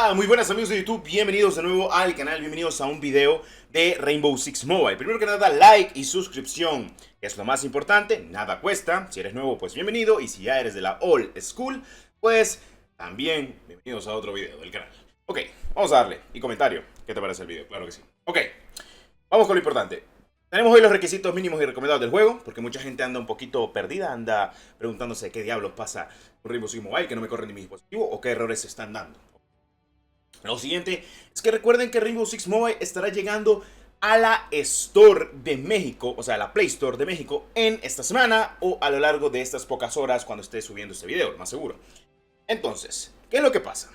Hola, muy buenas amigos de YouTube, bienvenidos de nuevo al canal, bienvenidos a un video de Rainbow Six Mobile. Primero que nada, like y suscripción, que es lo más importante, nada cuesta. Si eres nuevo, pues bienvenido, y si ya eres de la old school, pues también bienvenidos a otro video del canal. Ok, vamos a darle, y comentario, ¿qué te parece el video? Claro que sí. Ok, vamos con lo importante. Tenemos hoy los requisitos mínimos y recomendados del juego, porque mucha gente anda un poquito perdida, anda preguntándose qué diablos pasa con Rainbow Six Mobile, que no me corre ni mi dispositivo, o qué errores se están dando. Lo siguiente es que recuerden que Rainbow Six Mobile estará llegando a la Store de México, o sea, a la Play Store de México, en esta semana o a lo largo de estas pocas horas cuando esté subiendo este video, lo más seguro. Entonces, ¿qué es lo que pasa?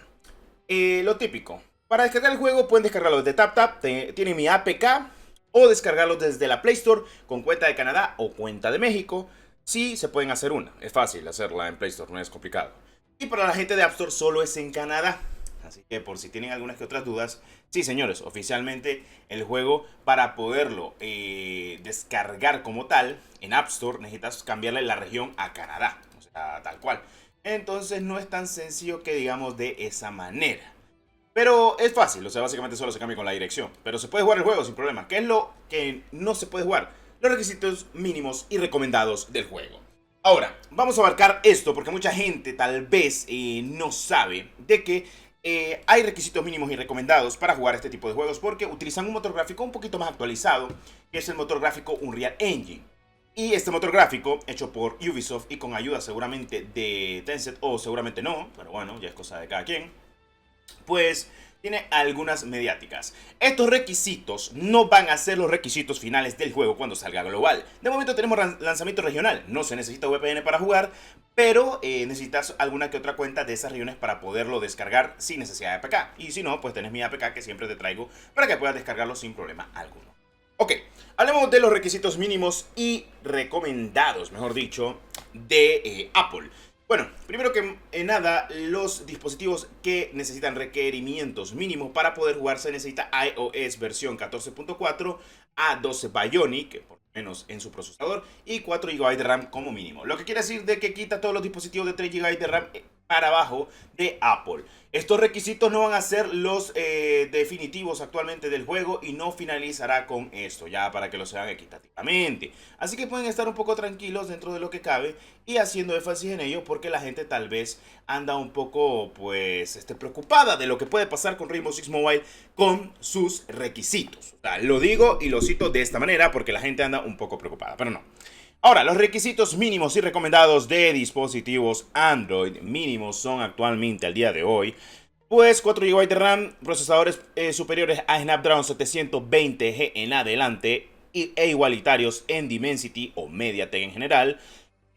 Lo típico. Para descargar el juego pueden descargarlo desde TapTap, tienen mi APK, o descargarlo desde la Play Store con cuenta de Canadá o cuenta de México. Sí, se pueden hacer una. Es fácil hacerla en Play Store, no es complicado. Y para la gente de App Store solo es en Canadá. Así que por si tienen algunas que otras dudas, sí señores, oficialmente el juego para poderlo descargar como tal en App Store necesitas cambiarle la región a Canadá, o sea, tal cual. Entonces no es tan sencillo que digamos de esa manera. Pero es fácil, o sea, básicamente solo se cambia con la dirección. Pero se puede jugar el juego sin problema. ¿Qué es lo que no se puede jugar? Los requisitos mínimos y recomendados del juego. Ahora, vamos a abarcar esto porque mucha gente tal vez no sabe de que hay requisitos mínimos y recomendados para jugar este tipo de juegos porque utilizan un motor gráfico un poquito más actualizado, que es el motor gráfico Unreal Engine. Y este motor gráfico, hecho por Ubisoft y con ayuda seguramente de Tencent, o seguramente no, pero bueno, ya es cosa de cada quien, pues tiene algunas mediáticas. Estos requisitos no van a ser los requisitos finales del juego cuando salga global. De momento tenemos lanzamiento regional, no se necesita VPN para jugar, pero necesitas alguna que otra cuenta de esas regiones para poderlo descargar sin necesidad de APK. Y si no, pues tenés mi APK que siempre te traigo para que puedas descargarlo sin problema alguno. Ok, hablemos de los requisitos mínimos y recomendados, mejor dicho, de Apple. Bueno, primero que nada, los dispositivos que necesitan requerimientos mínimos para poder jugar se necesita iOS versión 14.4, A12 Bionic, por lo menos en su procesador, y 4 GB de RAM como mínimo. Lo que quiere decir de que quita todos los dispositivos de 3 GB de RAM para abajo de Apple. Estos requisitos no van a ser los definitivos actualmente del juego y no finalizará con esto, ya para que lo sean equitativamente. Así que pueden estar un poco tranquilos dentro de lo que cabe y haciendo énfasis en ello porque la gente tal vez anda un poco pues preocupada de lo que puede pasar con Rainbow Six Mobile con sus requisitos. O sea, lo digo y lo cito de esta manera porque la gente anda un poco preocupada, pero no. Ahora, los requisitos mínimos y recomendados de dispositivos Android mínimos son actualmente al día de hoy, pues 4 GB de RAM, procesadores superiores a Snapdragon 720G en adelante e igualitarios en Dimensity o MediaTek en general.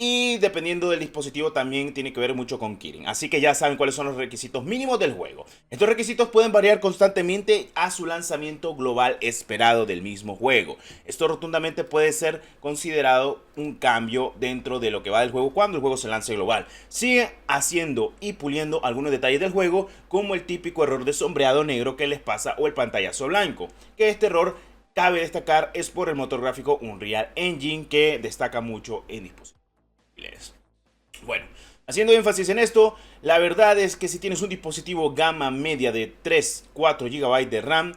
Y dependiendo del dispositivo también tiene que ver mucho con Kirin. Así que ya saben cuáles son los requisitos mínimos del juego. Estos requisitos pueden variar constantemente a su lanzamiento global esperado del mismo juego. Esto rotundamente puede ser considerado un cambio dentro de lo que va del juego cuando el juego se lance global. Sigue haciendo y puliendo algunos detalles del juego, como el típico error de sombreado negro que les pasa o el pantallazo blanco. Que este error, cabe destacar, es por el motor gráfico Unreal Engine, que destaca mucho en dispositivos. Bueno, haciendo énfasis en esto, la verdad es que si tienes un dispositivo gama media de 3-4 GB de RAM,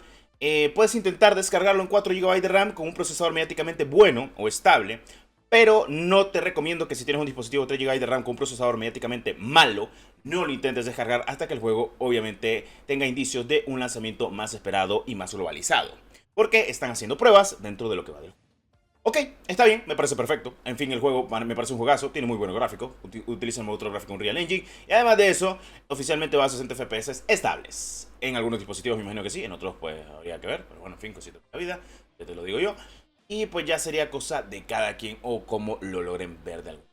puedes intentar descargarlo en 4 GB de RAM con un procesador mediáticamente bueno o estable, pero no te recomiendo que si tienes un dispositivo de 3 GB de RAM con un procesador mediáticamente malo, no lo intentes descargar hasta que el juego obviamente tenga indicios de un lanzamiento más esperado y más globalizado, porque están haciendo pruebas dentro de lo que va del juego. Ok, está bien, me parece perfecto. En fin, el juego me parece un juegazo, tiene muy buenos gráficos, utiliza el motor gráfico Unreal Engine y además de eso, oficialmente va a 60 FPS estables. En algunos dispositivos me imagino que sí, en otros pues habría que ver, pero bueno, en fin, cositas de la vida, ya te lo digo yo. Y pues ya sería cosa de cada quien o cómo lo logren ver de algo.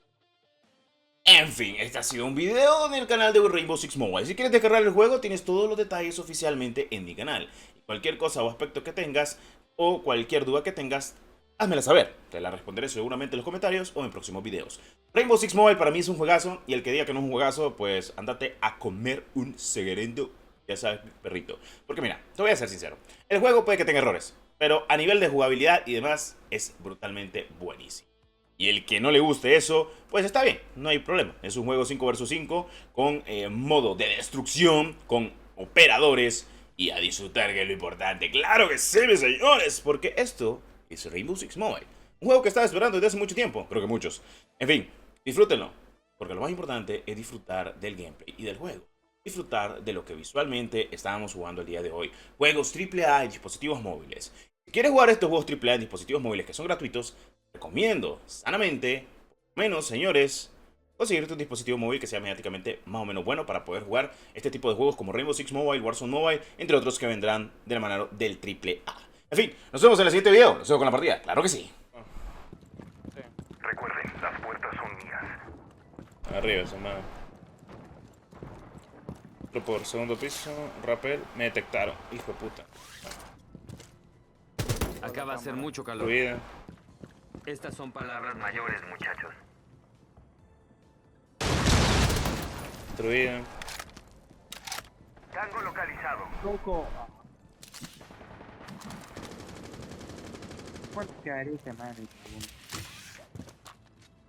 En fin, este ha sido un video en el canal de Rainbow Six Mobile. Si quieres descargar el juego, tienes todos los detalles oficialmente en mi canal. Y cualquier cosa o aspecto que tengas o cualquier duda que tengas, házmela saber, te la responderé seguramente en los comentarios o en próximos videos. Rainbow Six Mobile para mí es un juegazo y el que diga que no es un juegazo, pues andate a comer un seguerendo, ya sabes, perrito. Porque mira, te voy a ser sincero, el juego puede que tenga errores, pero a nivel de jugabilidad y demás es brutalmente buenísimo. Y el que no le guste eso, pues está bien, no hay problema. Es un juego 5 vs 5 con modo de destrucción, con operadores y a disfrutar, que es lo importante. ¡Claro que sí, mis señores! Porque esto es Rainbow Six Mobile. Un juego que estaba esperando desde hace mucho tiempo. Creo que muchos. En fin, disfrútenlo. Porque lo más importante es disfrutar del gameplay y del juego. Disfrutar de lo que visualmente estábamos jugando el día de hoy. Juegos AAA en dispositivos móviles. Si quieres jugar estos juegos AAA en dispositivos móviles que son gratuitos, recomiendo sanamente, por lo menos, señores, conseguirte un dispositivo móvil que sea mediáticamente más o menos bueno para poder jugar este tipo de juegos como Rainbow Six Mobile, Warzone Mobile, entre otros que vendrán de la mano del AAA. En fin, nos vemos en el siguiente video. Los dejo con la partida. Claro que sí. Recuerden, las puertas son mías. Arriba, se me... Otro por segundo piso, rappel, me detectaron, hijo de puta. Acá va a ser mucho calor. Ruida, Estas son palabras Mayores, muchachos. destruida. Tango localizado. Coco. ¿Cuánto quedaría ese man?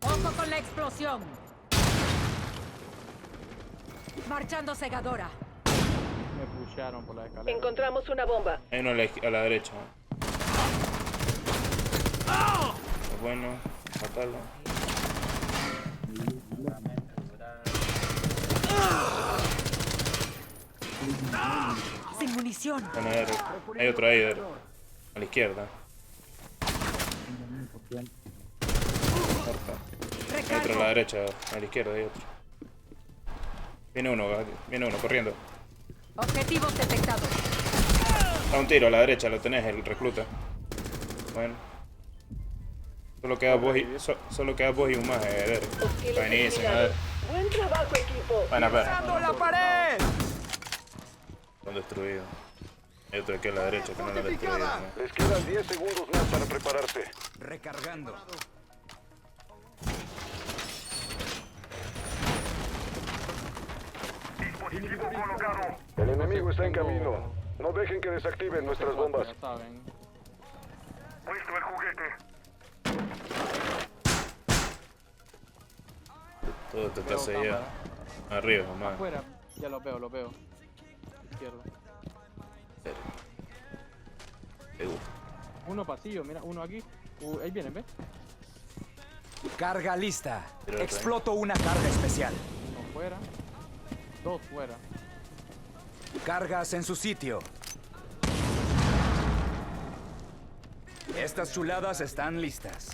¡Ojo con la explosión! Marchando segadora. Me pusharon por la escalera. Encontramos una bomba. Hay uno a la derecha. Es bueno, matarlo. Sin munición. Bueno, hay otro ahí, a la izquierda. Muerto. Hay otro a la Recargo. derecha, a la izquierda hay otro. Viene uno corriendo. Objetivos detectados. Da un tiro a la derecha, lo tenés, el recluta. Bueno. Solo queda vos y un más, Derek. Hostiles Buenísimo, eliminados. Buen trabajo, equipo. Bueno, a ver. la pared! Están destruidos. Hay otro aquí a la derecha que no lo ha destruido. ¿no? Les quedan 10 segundos más para prepararse. recargando. Dispositivo colocado. El enemigo está en camino. No dejen que desactiven nuestras bombas. Ya saben. Puesto el juguete. Todo esto está Veo sellado. cámara. Arriba, mamá. Afuera. Ya lo veo. Izquierdo. Me gusta. Uno pasillo, mira, uno aquí. Ahí viene, ¿ves? Carga lista. Tiro Exploto una carga especial. Uno fuera. Dos fuera. Cargas en su sitio. Estas chuladas están listas.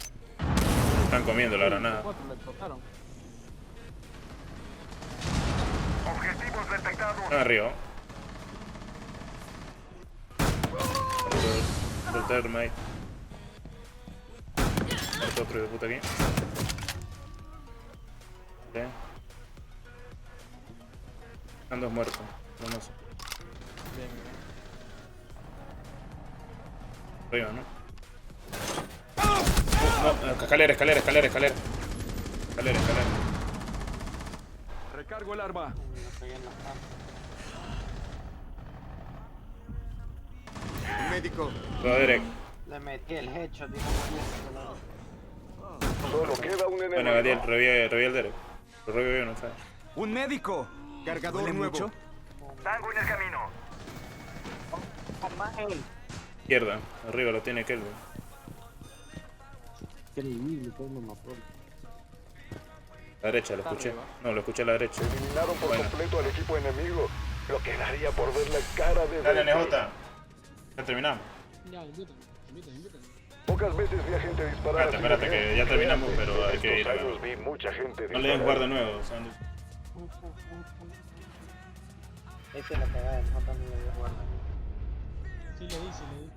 Están comiendo la granada. Cuatro le explotaron. Objetivos detectados. Están arriba. Del termite. Hay otro de puta aquí. Ok. Están dos muertos. No sé. Bien. Arriba, ¿no? No, escalera. Recargo el arma. Médico. Va Derek. Le metí el headshot y Solo queda un Bueno, enemigo. Gadiel, revive el Derek. Lo revivió, no sé. Un médico. Cargador ¿Duele nuevo. mucho? Tango en el camino. Izquierda, arriba lo tiene Kelvin. Increíble, todo me mató. La derecha, lo escuché. No, lo escuché a la derecha. Eliminaron por Bueno. completo al equipo enemigo. Lo que daría por ver la cara de Dale, Derek. NJ. Ya terminamos. Ya, invítame. Pocas veces vi a gente disparar. Espérate, que ya terminamos, pero hay que ir a Estos ver. años vi mucha gente No le den disparar. jugar de nuevo. ¿Saben? Esa es la cagada, no también le voy a jugar. Sí, le di.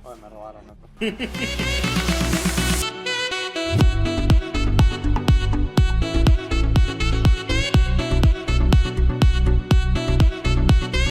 Joder, me robaron. ¿no?